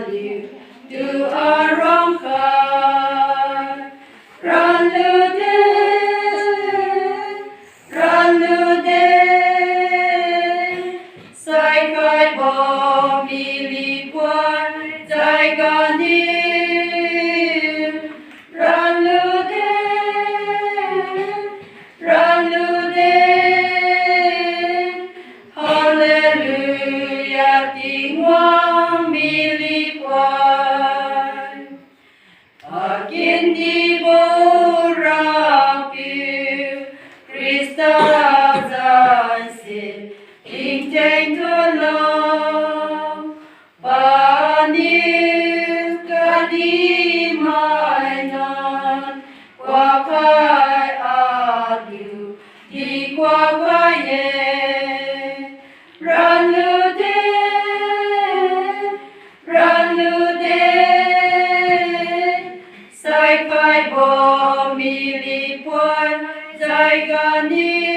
liu du arong khai ran lu de sai khai bo mi li quan dai ga ni ran lu de Hallelujah ting wang mi li quan akin di bo ra piu Krista zan sin ting teng to lo pa niu ka di mai non qua khai a liu di qua khai ye Ran lu de, sai khai bo mi li quan, zai ga ni.